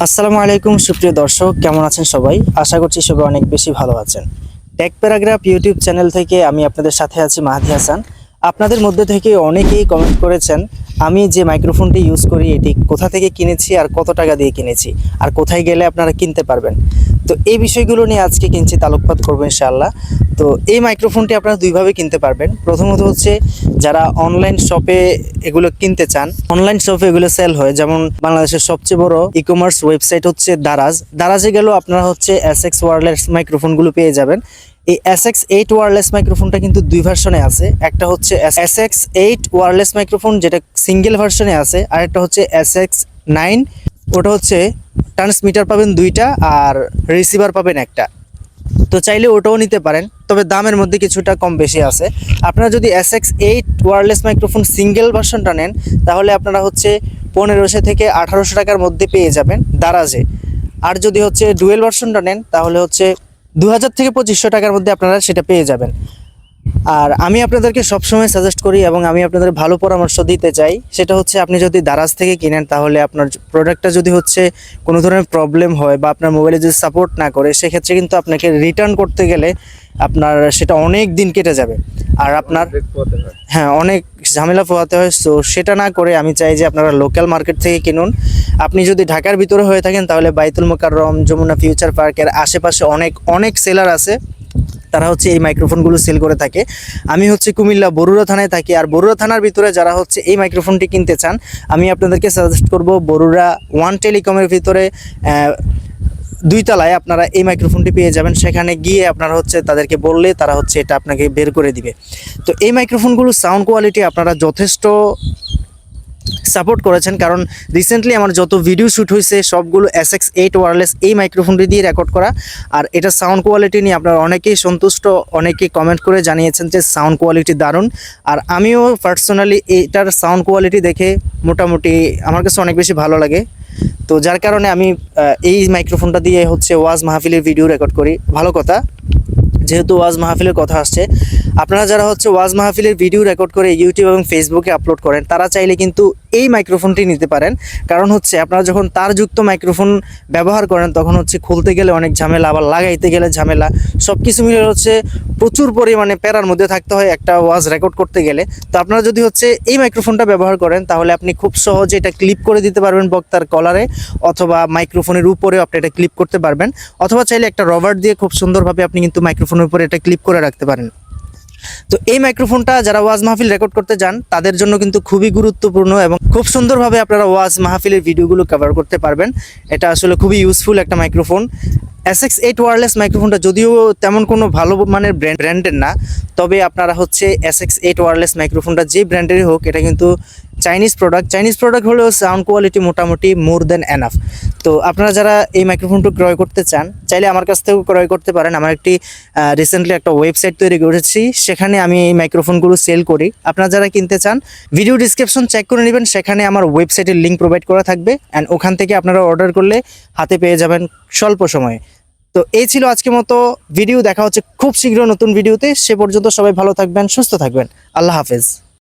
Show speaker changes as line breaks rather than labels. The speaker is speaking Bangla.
আসসালামু আলাইকুম সুপ্রিয় দর্শক, কেমন আছেন সবাই? আশা করছি সবাই অনেক বেশি ভালো আছেন। টেক প্যারাগ্রাফ ইউটিউব চ্যানেল থেকে আমি আপনাদের সাথে আছি মাহাদি হাসান। আপনাদের মধ্যে থেকে অনেকেই কমেন্ট করেছেন আমি যে মাইক্রোফোনটি ইউজ করি এটি কোথা থেকে কিনেছি আর কত টাকা দিয়ে কিনেছি আর কোথায় গেলে আপনারা কিনতে পারবেন। তো এই বিষয়গুলো নিয়ে আজকে কিঞ্চিত আলোকপাত করবো ইনশাআল্লাহ। তো এই মাইক্রোফোনটি আপনারা দুইভাবে কিনতে পারবেন। প্রথমত হচ্ছে যারা অনলাইন শপে এগুলো কিনতে চান, অনলাইন শপে এগুলো সেল হয়, যেমন বাংলাদেশের সবচেয়ে বড় ই কমার্স ওয়েবসাইট হচ্ছে দারাজে গেলেও আপনারা হচ্ছে এসএক্স ওয়্যারলেস মাইক্রোফোনগুলো পেয়ে যাবেন। এই SX8 ওয়্যারলেস মাইক্রোফোনটা কিন্তু দুই ভার্সনে আছে। একটা হচ্ছে SX8 ওয়্যারলেস মাইক্রোফোন যেটা সিঙ্গেল ভার্সনে আছে, আর একটা হচ্ছে SX9, ওটা হচ্ছে ট্রান্সমিটার পাবেন দুইটা আর রিসিভার পাবেন একটা। তো চাইলে ওটাও নিতে পারেন, তবে দামের মধ্যে কিছুটা কম বেশি আছে। আপনারা যদি SX8 ওয়্যারলেস মাইক্রোফোন সিঙ্গেল ভার্সনটা নেন তাহলে আপনারা হচ্ছে 1500 থেকে 1800 টাকার মধ্যে পেয়ে যাবেন দারাজে। আর যদি হচ্ছে ডুয়েল ভার্সনটা নেন তাহলে হচ্ছে 2000 থেকে 2500 টাকার মধ্যে আপনারা সেটা পেয়ে যাবেন। আর আমি আপনাদেরকে সবসময় সাজেস্ট করি এবং আমি আপনাদের ভালো পরামর্শ দিতে চাই, সেটা হচ্ছে আপনি যদি দারাজ থেকে কিনেন তাহলে আপনার প্রোডাক্টটা যদি হচ্ছে কোনো ধরনের প্রবলেম হয় বা আপনার মোবাইলে যদি সাপোর্ট না করে, সেক্ষেত্রে কিন্তু আপনাকে রিটার্ন করতে গেলে আপনার সেটা অনেক দিন কেটে যাবে আর আপনার অনেক ঝামেলা পোহাতে হয়। সো সেটা না করে আমি চাই যে আপনারা লোকাল মার্কেট থেকে কিনুন। আপনি যদি ঢাকার ভিতরে হয়ে থাকেন তাহলে বাইতুল মোকাররম, যমুনা ফিউচার পার্কের আশেপাশে অনেক অনেক সেলার আছে, তারা হচ্ছে এই মাইক্রোফোনগুলো সেল করে থাকে। আমি হচ্ছে কুমিল্লা বরুড়া থানায় থাকি, আর বরুড়া থানার ভিতরে যারা হচ্ছে এই মাইক্রোফোনটি কিনতে চান আমি আপনাদেরকে সাজেস্ট করব বরুড়া ওয়ান টেলিকমের ভিতরে 2 তলায় আপনারা এই মাইক্রোফোনটি পেয়ে যাবেন। সেখানে গিয়ে আপনারা হচ্ছে তাদেরকে বললে তারা হচ্ছে এটা আপনাকে বের করে দিবে। তো এই মাইক্রোফোনগুলো সাউন্ড কোয়ালিটি আপনারা যথেষ্ট সাপোর্ট করেছেন, কারণ রিসেন্টলি আমার যত ভিডিও শ্যুট হয়েছে সবগুলো SX8 ওয়্যারলেস এই মাইক্রোফোনটি দিয়ে রেকর্ড করা। আর এটা সাউন্ড কোয়ালিটি নিয়ে আপনারা অনেকেই সন্তুষ্ট, অনেকেই কমেন্ট করে জানিয়েছেন যে সাউন্ড কোয়ালিটি দারুণ। আর আমিও পার্সোনালি এটার সাউন্ড কোয়ালিটি দেখে মোটামুটি আমার কাছে অনেক বেশি ভালো লাগে। তো যার কারণে আমি এই মাইক্রোফোনটা দিয়ে হচ্ছে ওয়াজ মাহফিলের ভিডিও রেকর্ড করি। ভালো কথা, যেহেতু ওয়াজ মাহফিলের কথা আসছে, আপনারা যারা হচ্ছে ওয়াজ মাহফিলের ভিডিও রেকর্ড করে ইউটিউব এবং ফেসবুকে আপলোড করেন তারা চাইলে কিন্তু এই মাইক্রোফোনটি নিতে পারেন। কারণ হচ্ছে আপনারা যখন তারযুক্ত মাইক্রোফোন ব্যবহার করেন তখন হচ্ছে খুলতে গেলে অনেক ঝামেলা, আবার লাগাইতে গেলে ঝামেলা, সব কিছু মিলে হচ্ছে প্রচুর পরিমাণে প্যারার মধ্যে থাকতে হয় একটা ওয়াজ রেকর্ড করতে গেলে। তো আপনারা যদি হচ্ছে এই মাইক্রোফোনটা ব্যবহার করেন তাহলে আপনি খুব সহজে এটা ক্লিপ করে দিতে পারবেন বক্তার কলারে, অথবা মাইক্রোফোনের উপরেও আপনি এটা ক্লিপ করতে পারবেন, অথবা চাইলে একটা রবার দিয়ে খুব সুন্দরভাবে আপনি কিন্তু মাইক্রোফোনের উপরে এটা ক্লিপ করে রাখতে পারেন। তো এই মাইক্রোফোনটা যারা ওয়াজ মাহফিল রেকর্ড করতে যান তাদের জন্য কিন্তু খুবই গুরুত্বপূর্ণ এবং খুব সুন্দরভাবে আপনারা ওয়াজ মাহফিলের ভিডিওগুলো কভার করতে পারবেন। এটা আসলে খুবই ইউজফুল একটা মাইক্রোফোন। SX8 ওয়্যারলেস মাইক্রোফোনটা যদিও তেমন কোনো ভালো মানের ব্র্যান্ডের না, তবে আপনারা হচ্ছে SX8 ওয়্যারলেস মাইক্রোফোনটা যে ব্র্যান্ডেরই হোক এটা কিন্তু চাইনিজ প্রোডাক্ট হলেও সাউন্ড কোয়ালিটি মোটামুটি মোর দ্যান এনাফ। তো আপনারা যারা এই মাইক্রোফোনটা ক্রয় করতে চান চাইলে আমার কাছ থেকেও ক্রয় করতে পারেন। আমার একটি রিসেন্টলি একটা ওয়েবসাইট তৈরি করেছি, সেখানে আমি এই মাইক্রোফোনগুলো সেল করি। আপনারা যারা কিনতে চান ভিডিও ডিসক্রিপশন চেক করে নেবেন, সেখানে আমার ওয়েবসাইটের লিঙ্ক প্রোভাইড করা থাকবে, অ্যান্ড ওখান থেকে আপনারা অর্ডার করলে হাতে পেয়ে যাবেন স্বল্প সময়ে। তো এই ছিল আজকের মতো ভিডিও, দেখা হচ্ছে খুব শীঘ্র নতুন ভিডিওতে। সে পর্যন্ত সবাই ভালো থাকবেন, সুস্থ থাকবেন। আল্লাহ হাফেজ।